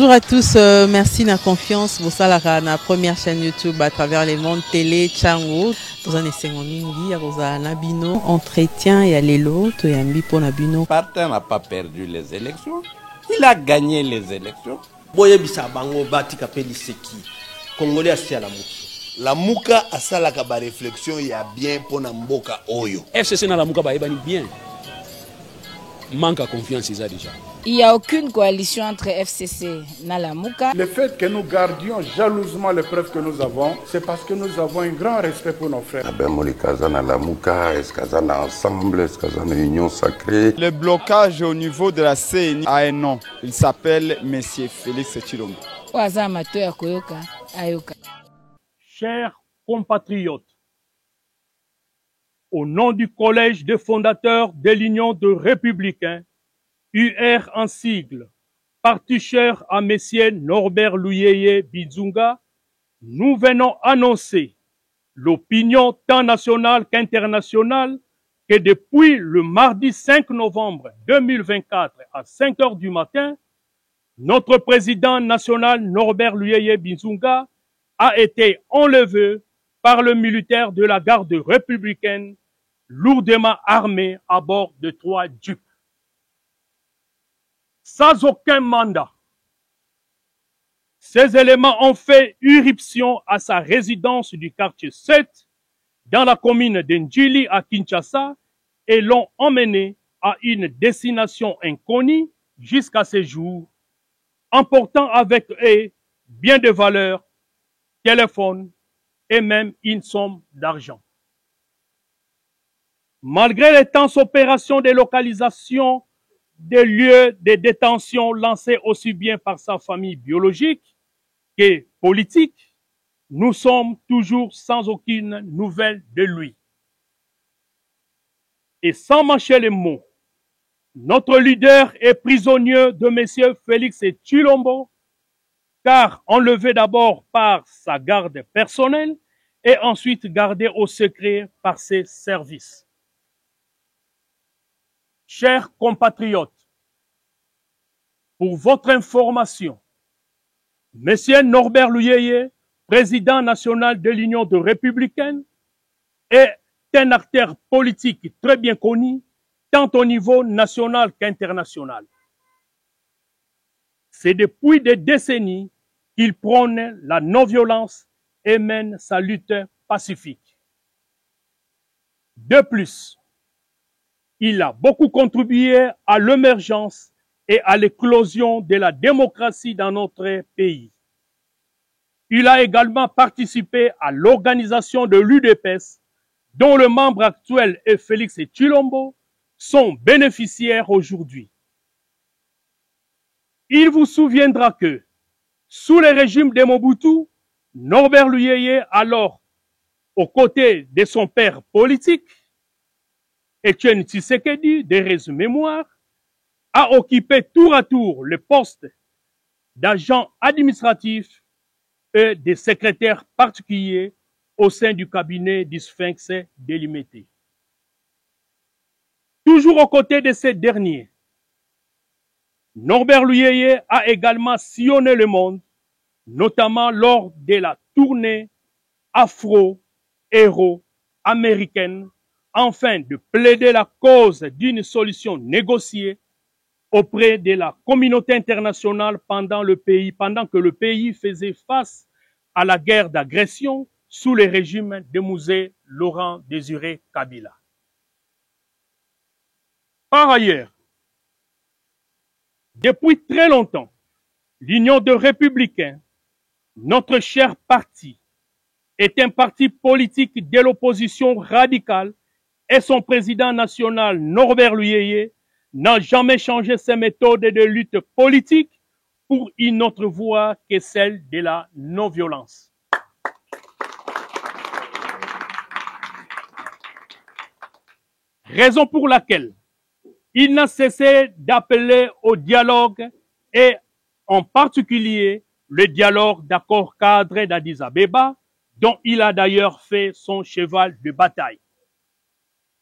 Bonjour à tous, merci de la confiance. Vous savez la première chaîne YouTube à travers les mondes télé, Chango. Vous en essayez mingi, vous avez Nabino, entretien et allélo, tu es ambi pour Nabino. Partin n'a pas perdu les élections, il a gagné les élections. Boye bisa bango bati kapeli seki. Congolais asi à la mouki. La mouka a ça la kaba réflexion y a bien pour na mboka oyo. FCC na la mouka ba ebani bien. Manque à confiance ça déjà. Il n'y a aucune coalition entre FCC et Nalamouka. Le fait que nous gardions jalousement les preuves que nous avons, c'est parce que nous avons un grand respect pour nos frères. Union sacrée. Le blocage au niveau de la CENI a un nom. Il s'appelle Monsieur Félix Tshilombo. Chers compatriotes, au nom du collège des fondateurs de l'Union de républicains, UR en sigle, parti cher à Messieurs Norbert Luyeye Bizunga, nous venons annoncer l'opinion tant nationale qu'internationale que depuis le mardi 5 novembre 2024 à 5 heures du matin, notre président national Norbert Luyeye Bizunga a été enlevé par le militaire de la garde républicaine, lourdement armé à bord de 3 jeeps. Sans aucun mandat. Ces éléments ont fait irruption à sa résidence du quartier 7 dans la commune d'Ndjili à Kinshasa et l'ont emmené à une destination inconnue jusqu'à ce jour, emportant avec eux bien de valeurs, téléphones et même une somme d'argent. Malgré les temps opérations de localisation des lieux de détention lancés aussi bien par sa famille biologique que politique, nous sommes toujours sans aucune nouvelle de lui. Et sans mâcher les mots, notre leader est prisonnier de M. Félix Tshilombo, car enlevé d'abord par sa garde personnelle et ensuite gardé au secret par ses services. Chers compatriotes, pour votre information, M. Norbert Luyeye, président national de l'Union de républicaine, est un acteur politique très bien connu, tant au niveau national qu'international. C'est depuis des décennies qu'il prône la non-violence et mène sa lutte pacifique. De plus, il a beaucoup contribué à l'émergence et à l'éclosion de la démocratie dans notre pays. Il a également participé à l'organisation de l'UDPS, dont le membre actuel est Félix Tshilombo, sont bénéficiaires aujourd'hui. Il vous souviendra que, sous le régime de Mobutu, Norbert Luyeye, alors aux côtés de son père politique, Etienne Tshisekedi, des réseaux mémoire, a occupé tour à tour le poste d'agent administratif et de secrétaire particulier au sein du cabinet du Sphinx délimité. Toujours aux côtés de ces derniers, Norbert Luyeye a également sillonné le monde, notamment lors de la tournée afro-héros-américaine, afin de plaider la cause d'une solution négociée auprès de la communauté internationale pendant que le pays faisait face à la guerre d'agression sous le régime de Mzee Laurent Désiré Kabila. Par ailleurs, depuis très longtemps, l'Union de républicains, notre cher parti, est un parti politique de l'opposition radicale et son président national, Norbert Luyeye, n'a jamais changé ses méthodes de lutte politique pour une autre voie que celle de la non-violence. Raison pour laquelle il n'a cessé d'appeler au dialogue et en particulier le dialogue d'accord cadre d'Addis Abeba, dont il a d'ailleurs fait son cheval de bataille.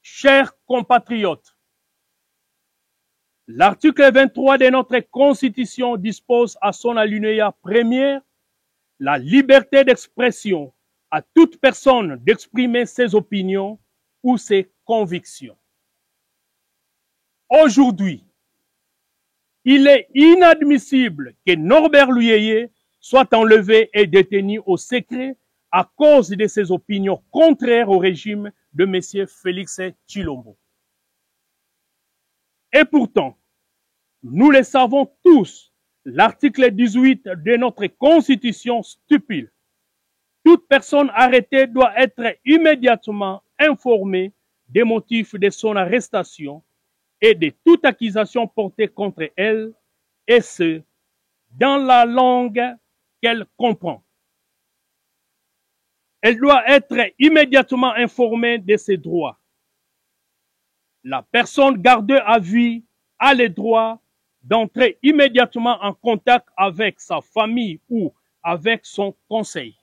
Chers compatriotes, L'article 23 de notre Constitution dispose à son alinéa premier la liberté d'expression à toute personne d'exprimer ses opinions ou ses convictions. Aujourd'hui, il est inadmissible que Norbert Luyeye soit enlevé et détenu au secret à cause de ses opinions contraires au régime de M. Félix Tshilombo. Et pourtant, nous le savons tous, l'article 18 de notre Constitution stipule: toute personne arrêtée doit être immédiatement informée des motifs de son arrestation et de toute accusation portée contre elle, et ce, dans la langue qu'elle comprend. Elle doit être immédiatement informée de ses droits. La personne gardée à vue a le droit d'entrer immédiatement en contact avec sa famille ou avec son conseil.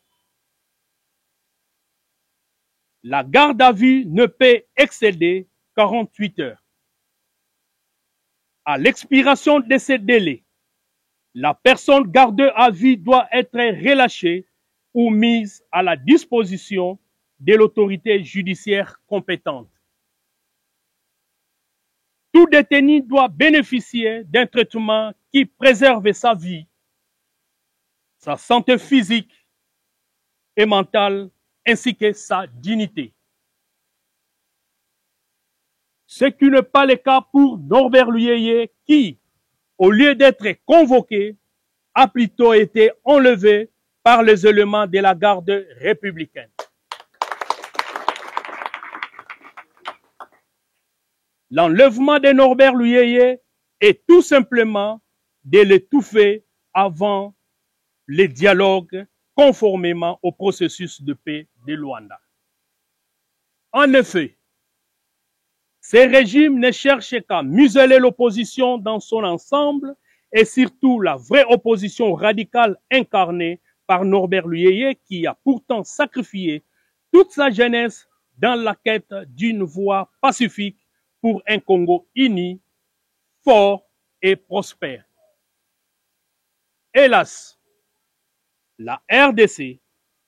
La garde à vue ne peut excéder 48 heures. À l'expiration de ces délais, la personne gardée à vue doit être relâchée ou mise à la disposition de l'autorité judiciaire compétente. Tout détenu doit bénéficier d'un traitement qui préserve sa vie, sa santé physique et mentale, ainsi que sa dignité. Ce qui n'est pas le cas pour Norbert Luyeye qui, au lieu d'être convoqué, a plutôt été enlevé par les éléments de la garde républicaine. L'enlèvement de Norbert Luyeye est tout simplement de l'étouffer avant les dialogues conformément au processus de paix de Luanda. En effet, ces régimes ne cherchent qu'à museler l'opposition dans son ensemble et surtout la vraie opposition radicale incarnée par Norbert Luyeye qui a pourtant sacrifié toute sa jeunesse dans la quête d'une voie pacifique pour un Congo uni, fort et prospère. Hélas, la RDC,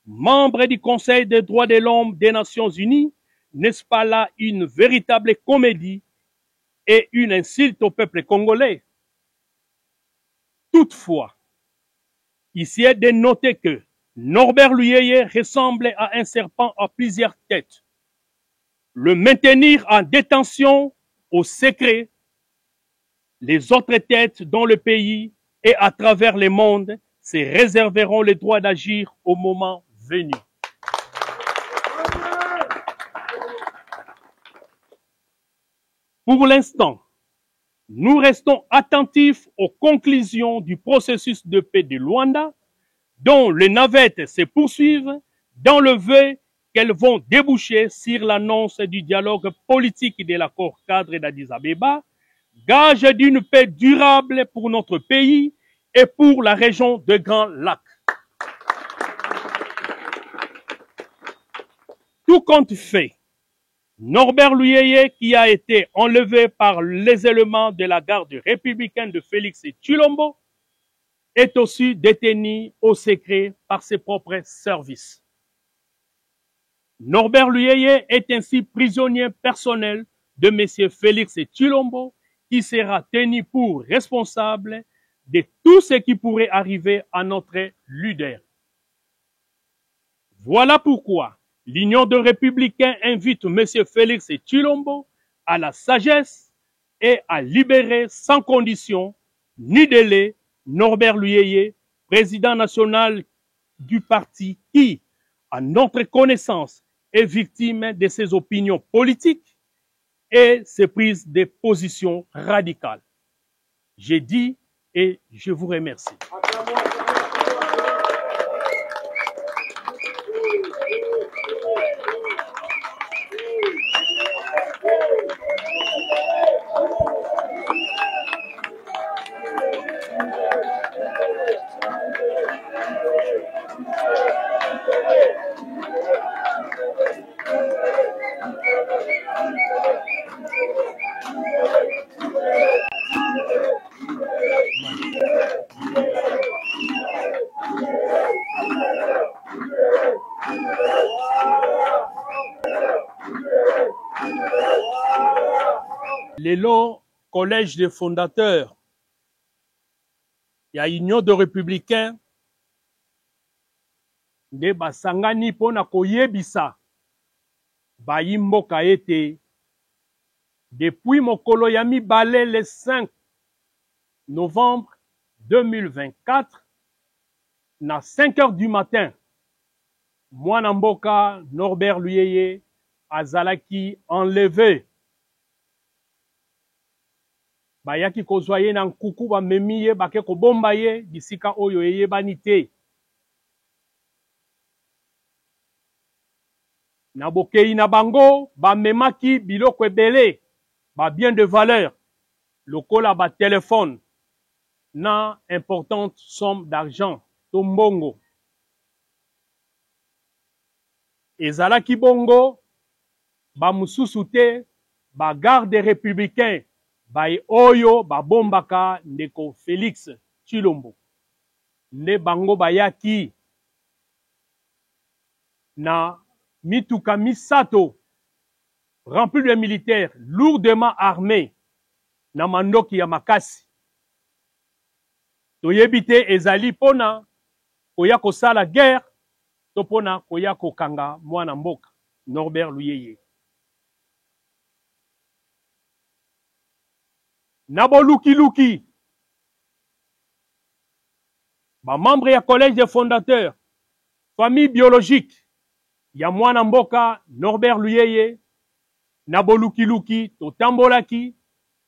membre du Conseil des droits de l'homme des Nations Unies, n'est-ce pas là une véritable comédie et une insulte au peuple congolais? Toutefois, ici est de noter que Norbert Luyeye ressemble à un serpent à plusieurs têtes. Le maintenir en détention au secret, les autres têtes dans le pays et à travers le monde se réserveront le droit d'agir au moment venu. Pour l'instant, nous restons attentifs aux conclusions du processus de paix de Luanda, dont les navettes se poursuivent dans le vœu qu'elles vont déboucher sur l'annonce du dialogue politique de l'accord cadre d'Addis Abeba, gage d'une paix durable pour notre pays et pour la région de Grand Lac. Tout compte fait, Norbert Luyeye, qui a été enlevé par les éléments de la garde républicaine de Félix Tshilombo, est aussi détenu au secret par ses propres services. Norbert Luyeye est ainsi prisonnier personnel de M. Félix Tshilombo, qui sera tenu pour responsable de tout ce qui pourrait arriver à notre leader. Voilà pourquoi l'Union des Républicains invite M. Félix Tshilombo à la sagesse et à libérer sans condition ni délai Norbert Luyeye, président national du parti qui, à notre connaissance, est victime de ses opinions politiques et ses prises de positions radicales. J'ai dit et je vous remercie. Lelo, collège des fondateurs, il y a Union de républicains, de basangani pona koyebisa, bayimboka ete, depuis mokolo yami balé le 5 novembre 2024, na 5 heures du matin, Mwana Mboka Norbert Luyeye azalaki enlevé. Bayaki kozwaye na nkuku bamemiye bake kobomba ye bisika oyo eyebani te. Na bokei na bango bamemaki biloko ebele ba bien de valeur lokola ba téléphone na importante somme d'argent to mbongo. Ezalaki bongo ba mususu te ba garde républicain bay oyo ba bombaka ndeko Félix Tshilombo nde bango bayaki na mituka misato rempli de militaires lourdement armés na mandoki ya makasi. Toyebi te ezali pona koya kosala guerre to pona koya kokanga Mwana Mboka Norbert Luyeye. Nabo luki ba membre ya collège des fondateurs, famille biologique ya Mwana Mboka Norbert Luyeye, nabo luki totambolaki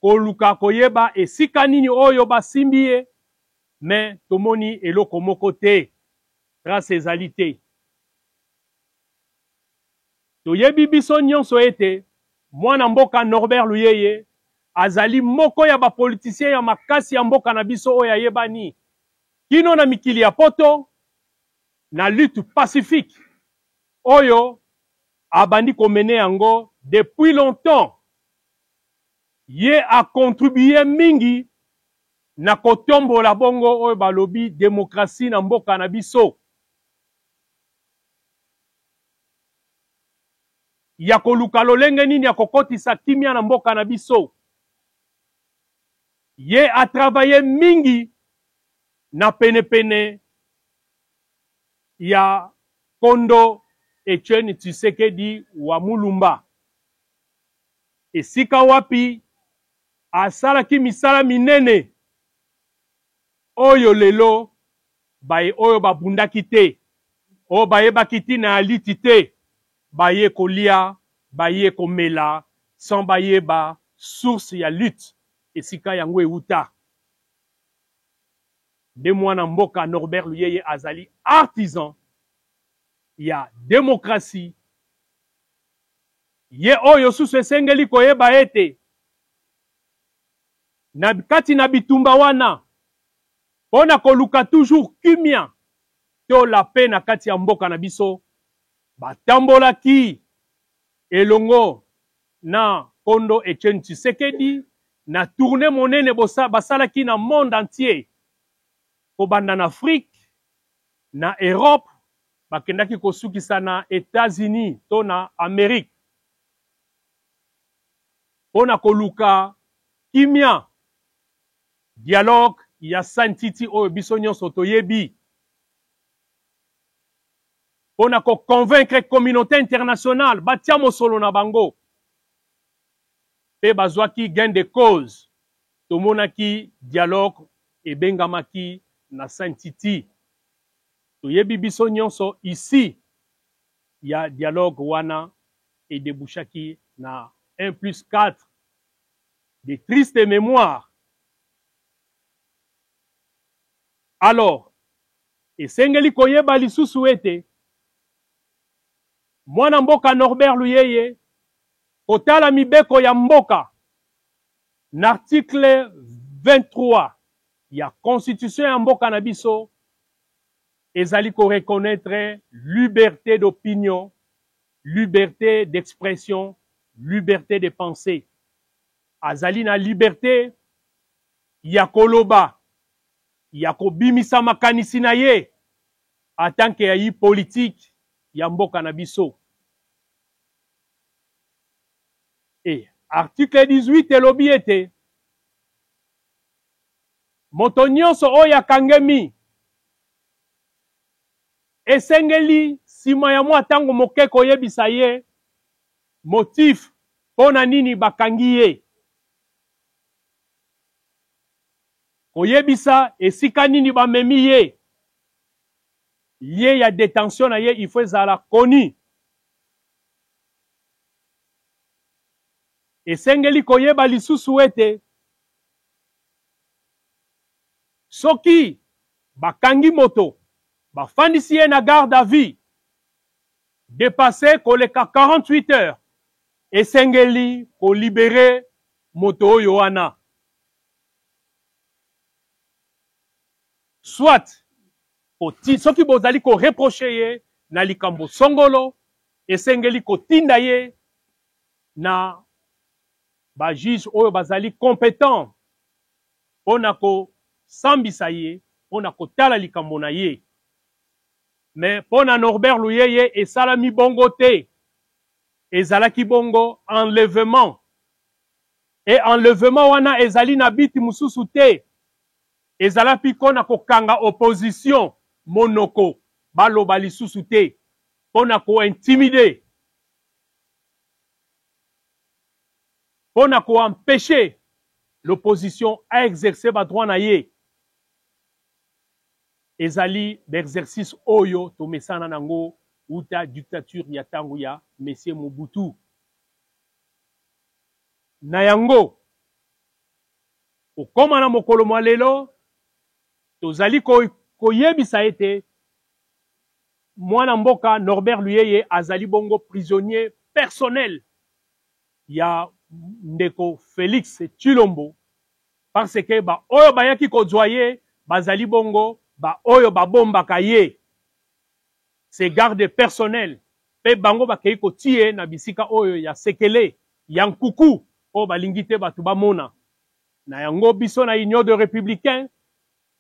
koluka koyeba esika nini oyo basimbi ye, mais tomoni eloko moko te, trace ezali te. Toyebi biso nyonso ete Mwana Mboka Norbert Luyeye azali moko ya bapolitisien ya makasi ya mboka na biso oyo ayebani kino na mikili ya poto na lutte pacifique oyo abandi komene yango depuis longtemps. Ye a contribué mingi na kotombola bongo oyo balobi démocratie na mboka na biso. Ya koluka lolenge nini ya kokotisa kimia na mboka na biso. Ye a travaillé mingi na pene ya Kondo Etienne Tshisekedi wa Mulumba. Esika wapi asalaki misala minene oyo lelo baye oyo babundaki te, oyo bayebaki ti na aliti te, baye kolia, baye komela, sans bayeba source ya lutte esika yango euta. De Mwana Mboka Norbert Luyeye azali artisan ya démocratie. Ye oyo susu esengeli koyeba ete na kati na bitumba wana pona koluka toujours kimia to la paix na kati ya mboka na biso, batambolaki elongo na Kondo Etienne Tshisekedi na tournée monene basalaki na monde entier, kobanda na Afrique na Europe, bakendaki kosukisa na États-Unis to na Amérique pona koluka kimia dialogue ya santiti oyo biso nyonso toyebi, pona ko convaincre communauté internationale batia mosolo na bango pe bazwaki gain de cause. Tomonaki dialogue ebengamaki na santiti. Toyebi biso nyonso ici ya dialogue wana et débouchaki na 1+4 de tristes mémoires. Alors, esengeli koyeba lisusu ete Mwana Mboka Norbert Luyeye kotala mibeko ya mboka na article 23 ya constitution ya mboka na biso ezali ko reconnaître liberté d'opinion, liberté d'expression, liberté de pensée. Azali na liberté ya koloba, ya kobimisa makanisi na ye en tant que yayi politique ya mboka na biso. Et article 18 elobi ete moto nyonso oyo akangemi esengeli nsima ya mwa ntango moke koyebisa ye motif mpona nini bakangi ye, koyebisa esika nini bamemi ye, ye ya détention na ye il faut ezala koni, esengeli koyeba lisusu ete soki bakangi moto bafandisi ye na garde à vue dépassé koleka 48 heures esengeli kolibere moto oyo wana, soit soki bozali koreproche ye na likambo songolo esengeli kotinda ye na bajuge oyo bazali compétent mpona kosambisa ye mpona kotala likambo na ye. Mais mpona Norbert Luyeye esalami bongo te, ezalaki bongo enlèvement, et enlèvement wana ezali na biti mususu te, ezalaki kona kokanga opposition monoko baloba lisusu te, mpona ko-intimider, mpona ko-empêcher l'opposition à exercer ba droit na ye. Ezali l'exercice oyo tomesana nango uta dictature ya tango ya Monsieur Mobutu. Na yango okoma na mokolo mwa lelo tozali koyebisa ete mwana mboka Norbert Luyeye azali bongo prisonnier personnel ya ndeko Félix Tshilombo, parce que ba oyo bayaki kozwa ye bazali bongo ba oyo babombaka ye, c'est garde personnel pe bango bakei kotie na bisika oyo ya sekele ya nkuku oyo balingi te batu bamona. Na yango biso na Union de Républicains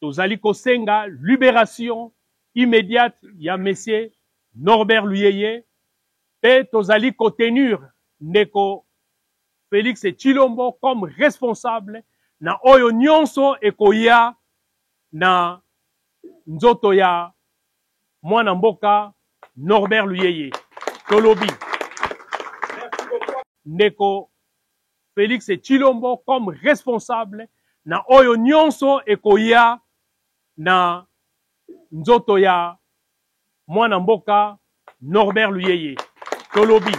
tozali kosenga libération immédiate ya Monsieur Norbert Luyeye pe tozali kotenir ndeko Félix Tshilombo comme responsable na oyo nyonso ekoya na nzoto ya mwana mboka Norbert Luyeye. Tolobi ndeko Félix Tshilombo comme responsable na oyo nyonso ekoya na nzoto ya mwana mboka Norbert Luyeye. Tolobi